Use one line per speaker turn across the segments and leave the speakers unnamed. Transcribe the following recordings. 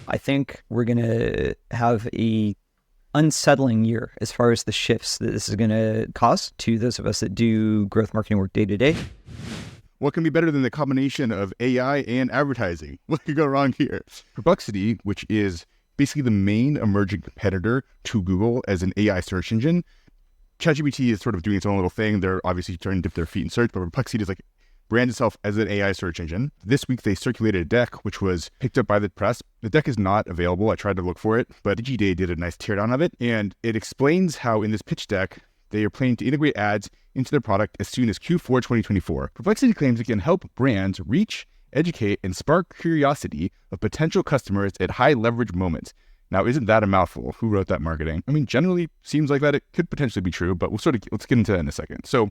I think we're going to have a unsettling year as far as the shifts that this is going to cause to those of us that do growth marketing work day to day.
What can be better than the combination of AI and advertising? What could go wrong here? Perplexity, which is basically the main emerging competitor to Google as an AI search engine. ChatGPT is sort of doing its own little thing. They're obviously trying to dip their feet in search, but Perplexity is like brands itself as an AI search engine. This week, they circulated a deck, which was picked up by the press. The deck is not available. I tried to look for it, but DigiDay did a nice teardown of it. And it explains how in this pitch deck, they are planning to integrate ads into their product as soon as Q4 2024. Perplexity claims it can help brands reach, educate, and spark curiosity of potential customers at high leverage moments. Now, isn't that a mouthful? Who wrote that marketing? I mean, generally seems like that it could potentially be true, but let's get into that in a second. So,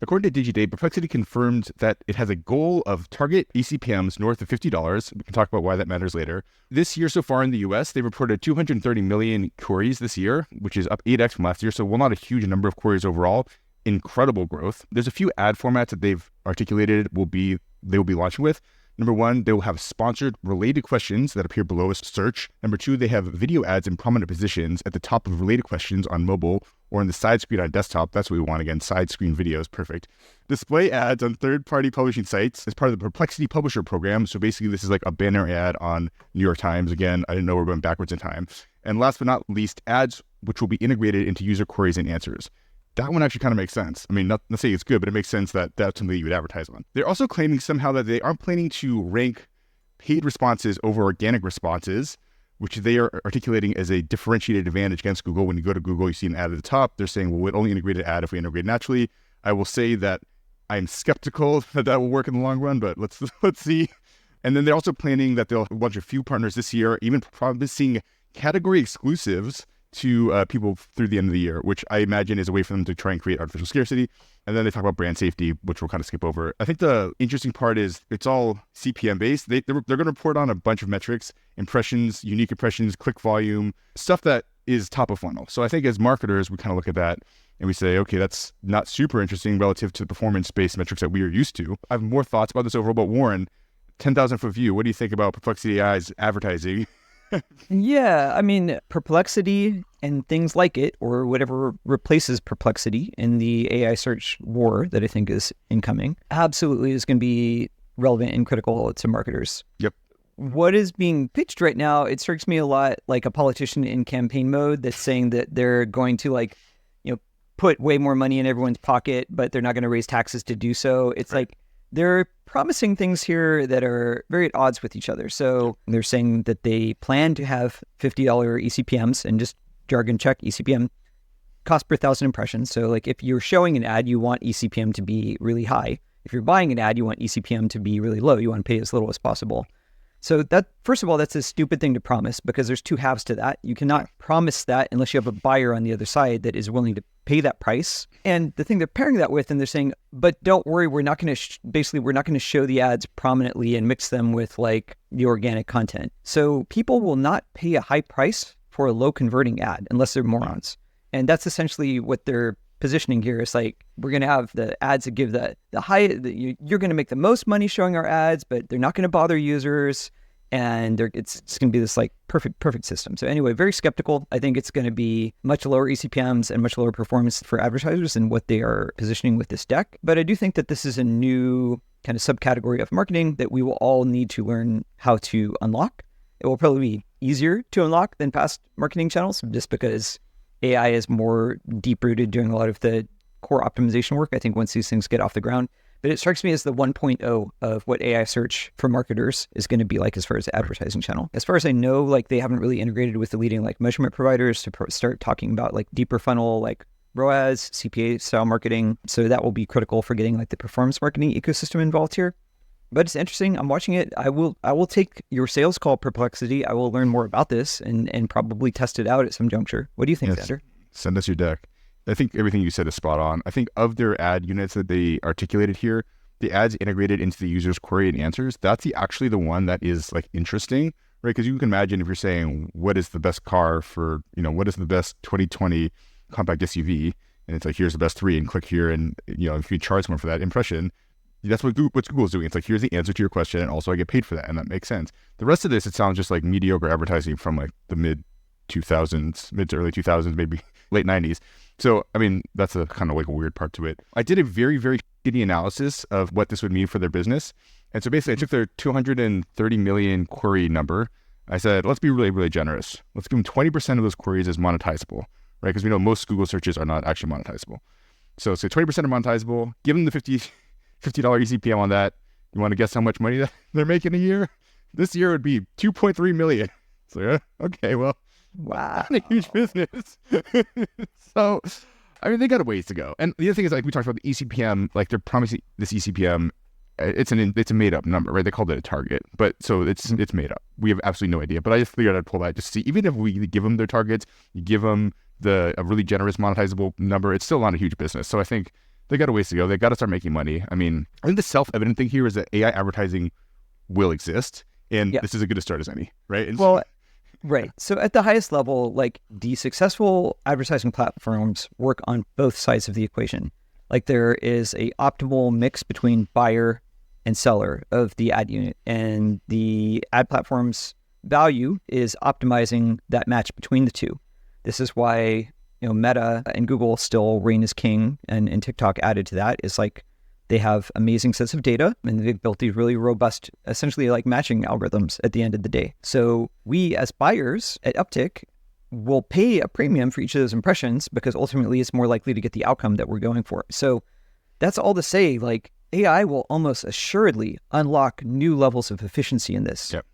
according to DigiDay, Perplexity confirmed that it has a goal of target eCPMs north of $50. We can talk about why that matters later. This year so far in the US, they reported 230 million queries this year, which is up 8x from last year. So while not a huge number of queries overall, incredible growth. There's a few ad formats that they've articulated they will be launching with. Number one, they will have sponsored related questions that appear below a search. Number two, they have video ads in prominent positions at the top of related questions on mobile or in the side screen on desktop. That's what we want again, side screen videos, perfect. Display ads on third-party publishing sites as part of the Perplexity Publisher program. So basically, this is like a banner ad on New York Times. Again, I didn't know we're going backwards in time. And last but not least, ads which will be integrated into user queries and answers. That one actually kind of makes sense. I mean, not saying it's good, but it makes sense that that's something you would advertise on. They're also claiming somehow that they aren't planning to rank paid responses over organic responses, which they are articulating as a differentiated advantage against Google. When you go to Google, you see an ad at the top. They're saying, well, we'll only integrate an ad if we integrate naturally. I will say that I'm skeptical that will work in the long run, but let's see. And then they're also planning that they'll launch a few partners this year, even promising category exclusives to people through the end of the year, which I imagine is a way for them to try and create artificial scarcity. And then they talk about brand safety, which we'll kind of skip over. I think the interesting part is it's all CPM based. They're going to report on a bunch of metrics, impressions, unique impressions, click volume, stuff that is top of funnel. So I think as marketers, we kind of look at that and we say, okay, that's not super interesting relative to the performance-based metrics that we are used to. I have more thoughts about this overall, but Warren, 10,000 foot view, what do you think about Perplexity AI's advertising?
Yeah, I mean, Perplexity and things like it, or whatever replaces Perplexity in the AI search war that I think is incoming, absolutely is going to be relevant and critical to marketers.
Yep.
What is being pitched right now, it strikes me a lot like a politician in campaign mode that's saying that they're going to put way more money in everyone's pocket, but they're not going to raise taxes to do so. It's right. Like they're promising things here that are very at odds with each other. So they're saying that they plan to have $50 eCPMs, and just jargon check, eCPM, cost per 1,000 impressions. So like if you're showing an ad, you want eCPM to be really high. If you're buying an ad, you want eCPM to be really low. You want to pay as little as possible. So that, first of all, that's a stupid thing to promise because there's two halves to that. You cannot promise that unless you have a buyer on the other side that is willing to pay that price. And the thing they're pairing that with, and they're saying, but don't worry, we're not going to we're not going to show the ads prominently and mix them with like the organic content. So people will not pay a high price for a low converting ad unless they're morons. And that's essentially what they're positioning here. Is like, we're going to have the ads that give the high, you're going to make the most money showing our ads, but they're not going to bother users. And it's going to be this like perfect system. So anyway, very skeptical. I think it's going to be much lower eCPMs and much lower performance for advertisers than what they are positioning with this deck. But I do think that this is a new kind of subcategory of marketing that we will all need to learn how to unlock. It will probably be easier to unlock than past marketing channels, just because AI is more deep-rooted doing a lot of the core optimization work, I think, once these things get off the ground. But it strikes me as the 1.0 of what AI search for marketers is going to be like as far as the advertising channel. As far as I know, like they haven't really integrated with the leading like measurement providers to start talking about like deeper funnel, like ROAS, CPA style marketing. So that will be critical for getting like the performance marketing ecosystem involved here. But it's interesting. I'm watching it. I will take your sales call, Perplexity. I will learn more about this and probably test it out at some juncture. What do you think, Xander?
Send us your deck. I think everything you said is spot on. I think of their ad units that they articulated here, the ads integrated into the user's query and answers, that's actually the one that is like interesting, right? Because you can imagine if you're saying, what is the best car for, what is the best 2020 compact SUV? And it's like, here's the best three and click here. And, if you charge someone for that impression, That's what Google's doing. It's like, here's the answer to your question, and also I get paid for that, and that makes sense. The rest of this, it sounds just like mediocre advertising from like the mid to early 2000s, maybe late 90s. So, I mean, that's a kind of like a weird part to it. I did a very, very shitty analysis of what this would mean for their business. And so basically I took their 230 million query number. I said, let's be really, really generous. Let's give them 20% of those queries as monetizable, right? Because we know most Google searches are not actually monetizable. So 20% are monetizable. Give them the $50 eCPM on that. You want to guess how much money they're making a year? This year would be 2.3 million. So, okay, well,
wow,
not a huge business. So, I mean, they got a ways to go. And the other thing is, like we talked about the eCPM, like they're promising this eCPM, it's a made up number, right? They called it a target, but so it's made up. We have absolutely no idea. But I just figured I'd pull that just to see, even if we give them their targets, you give them a really generous monetizable number, it's still not a huge business. So I think they got a ways to go. They got to start making money. I mean, I think the self-evident thing here is that AI advertising will exist, and this is as good a start as any, right? And
well, right. So at the highest level, like the successful advertising platforms work on both sides of the equation. Like there is a optimal mix between buyer and seller of the ad unit, and the ad platform's value is optimizing that match between the two. This is why, Meta and Google still reign as king, and TikTok added to that is like they have amazing sets of data, and they've built these really robust, essentially like matching algorithms at the end of the day. So we as buyers at Uptick will pay a premium for each of those impressions because ultimately it's more likely to get the outcome that we're going for. So that's all to say, like AI will almost assuredly unlock new levels of efficiency in this.
Yep.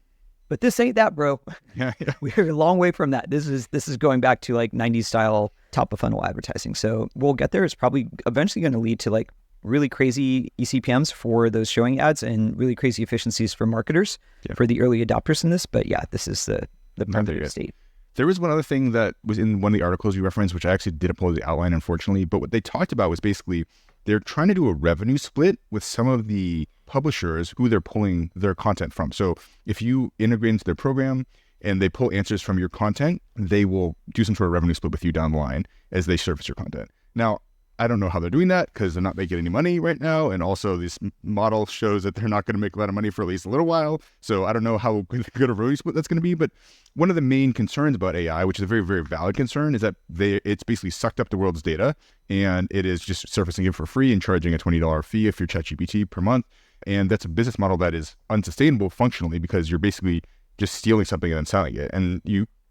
But this ain't that, bro.
Yeah.
We're a long way from that. This is going back to like 90s style top of funnel advertising. So we'll get there. It's probably eventually going to lead to like really crazy eCPMs for those showing ads and really crazy efficiencies for marketers for the early adopters in this. But yeah, this is the perfect state.
There was one other thing that was in one of the articles you referenced, which I actually didn't pull the outline, unfortunately. But what they talked about was basically they're trying to do a revenue split with some of the publishers who they're pulling their content from. So if you integrate into their program and they pull answers from your content, they will do some sort of revenue split with you down the line as they surface your content. Now, I don't know how they're doing that because they're not making any money right now. And also this model shows that they're not going to make a lot of money for at least a little while. So I don't know how good a revenue split that's going to be. But one of the main concerns about AI, which is a very, very valid concern, is that it's basically sucked up the world's data and it is just surfacing it for free and charging a $20 fee if you're ChatGPT per month. And that's a business model that is unsustainable functionally because you're basically just stealing something and then selling it. And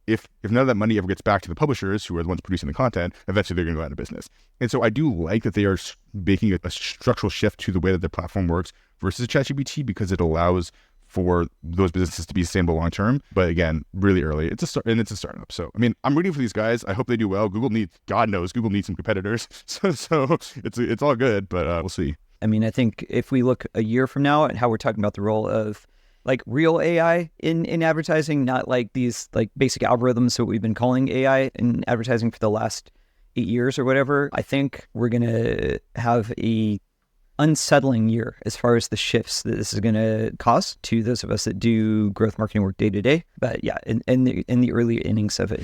if none of that money ever gets back to the publishers who are the ones producing the content, eventually they're going to go out of business. And so I do like that they are making a structural shift to the way that their platform works versus ChatGPT because it allows for those businesses to be sustainable long term. But again, really early. It's a startup. So I mean, I'm rooting for these guys. I hope they do well. God knows Google needs some competitors. So it's all good, but we'll see.
I mean, I think if we look a year from now at how we're talking about the role of like real AI in advertising, not like these like basic algorithms that we've been calling AI in advertising for the last 8 years or whatever, I think we're going to have a unsettling year as far as the shifts that this is going to cause to those of us that do growth marketing work day to day. But yeah, in the early innings of it.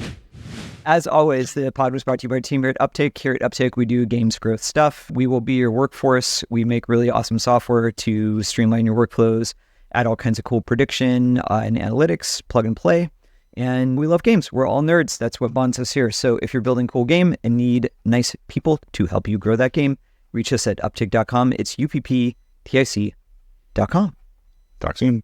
As always, the pod was brought to you by our team here at Uptick. Here at Uptick, we do games growth stuff. We will be your workforce. We make really awesome software to streamline your workflows, add all kinds of cool prediction and analytics, plug and play. And we love games. We're all nerds. That's what bonds us here. So if you're building a cool game and need nice people to help you grow that game, reach us at uptick.com. It's upptic.com.
Talk soon.